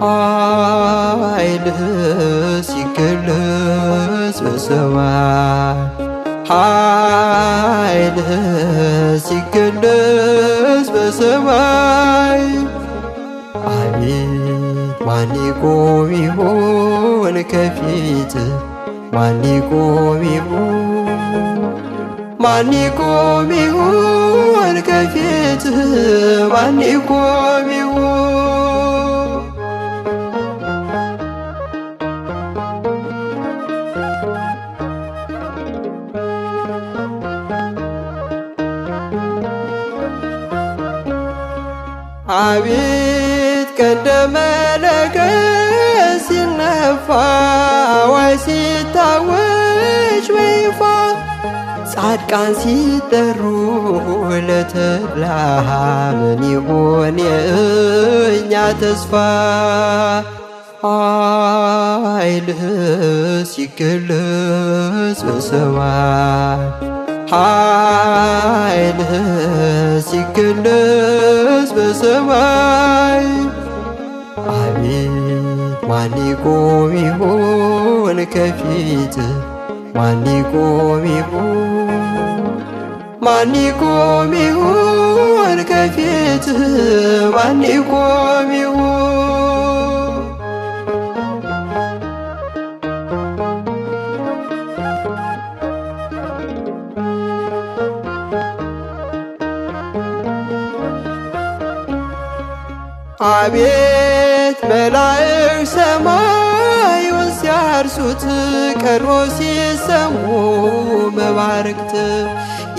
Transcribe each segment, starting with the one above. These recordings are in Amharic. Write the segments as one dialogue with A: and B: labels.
A: ኃይልህ ሲገለጽ በሰማይ ኃይልህ ሲገለጽ በሰማይ አቤት ማን ይቆም ይሆን ከፊት ማን ይቆም ይሆን ማን ይቆም ይሆን ከፊት ማን ይቆም ይሆን አቤት ቀንደ መለከት ሲነፋ አዋጅ ሲታወጅ በይፋ ጻድቃን ሲጠሩ ለተድላ ምን ይሆን የእኛ ተስፋ ኃይልህ ሲገለጽ በሰማይ ኃይልህ ሲገለጽ በሰማይ አቤት ማን ይቆም ይሆን ከፊት ማን ይቆም ይሆን ማን ይቆም ይሆን ከፊት ማን ይቆም ይሆን አቤት መላእክት ሰማዩን ሲያርሱት ቀርቦ ሲሰሙ መባርክት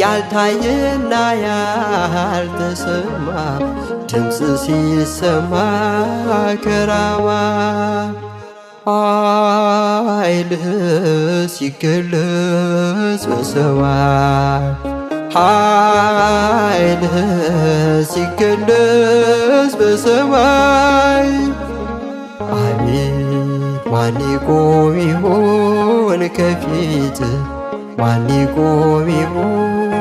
A: ያልታየና ያልተሰማ ድምፅ ሲሰማ ከራማ ኃይልህ ሲገለጽ በሰማይ ኃይልህ ሲገለጽ በሰማይ አቤት ማን ይቆም ይሆን ከፊት ማን ይቆም ይሆን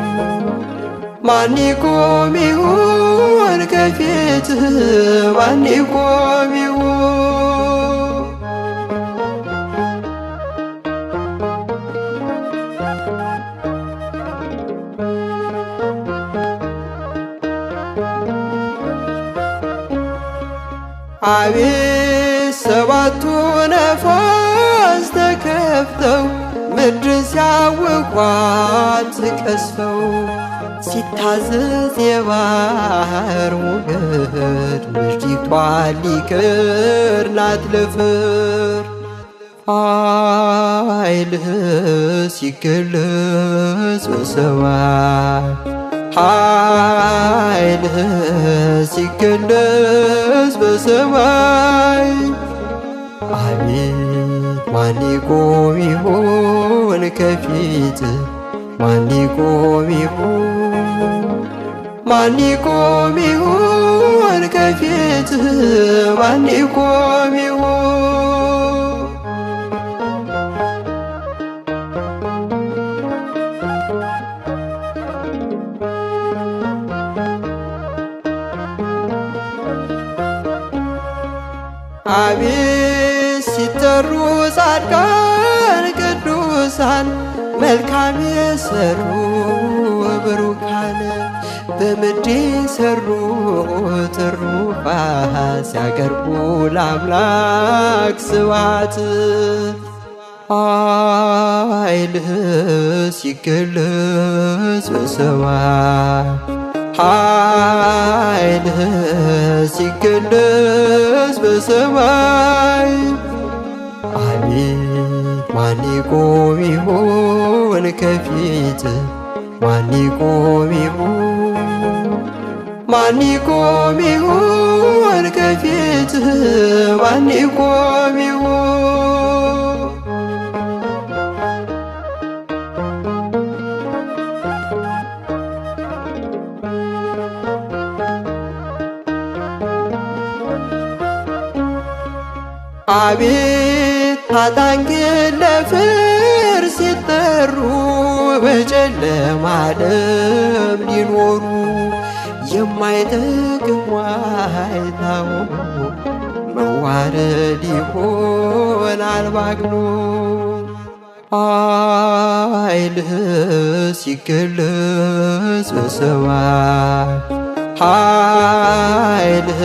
A: ማን ይቆም ይሆን ከፊት ማን ይቆም ይሆን አቤት ሰባቱ ነፋስ ተከፍተው ምድር ሲያውቋት ቀስፈው ሲታዘዝ የባህር ሞገድ ምድሪቷ ሊቀር ናት ለፍርድ ኃይልህ ሲገለጽ በሰማይ ኃይልህ ሲገለጽ በሰማይ አቤት ማን ይቆም ይሆን ከፊት ማን ይቆም ይሆን ማን ይቆም ይሆን ከፊት ማን ይቆም ይሆን አቤት ሲጠሩ ጻድቃን ቅዱሳን መልካም የሰሩ ብሩካን በምድር የሰሩ ትሩፋት ሲያቀርቡ ለአምላክ ስብሐት ኃይልህ ሲገለጽ በሰማይ ኃይልህ ሲገለጽ በሰማይ አቤት ማን ይቆም ይሆን ከፊት ማን ይቆም ይሆን ማን ይቆም ይሆን ከፊት ማን ይቆም ይሆን አቤት ኃጥአን ግን ለፍርድ ሲጠሩ በጨለማ ዓለም ሊኖሩ የማይጠቅም ዋይታው መዋረድ ይሆናል ባግኖ ኃይልህ ሲገለጽ በሰማይ ኃይልህ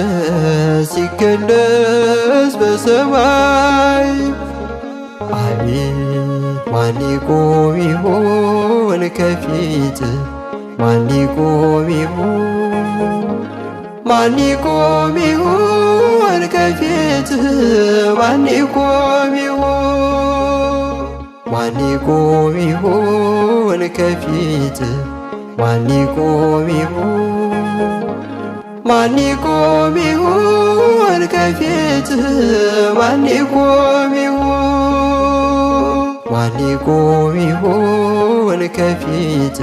A: ሲገለጽ በሰማይ አቤት ማን ይቆም ይሆን ከፊት ማን ይቆም ይሆን ማን ይቆም ይሆን ከፊት ማን ይቆም ይሆን ማን ይቆም ይሆን ከፊት ማን ይቆም ይሆን ማን ይቆም ይሆን ከፊት ማን ይቆም ይሆን ማን ይቆም ይሆን ከፊት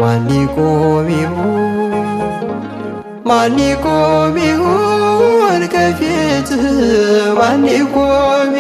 A: ማን ይቆም ይሆን ማን ይቆም ይሆን ከፊት ማን ይቆም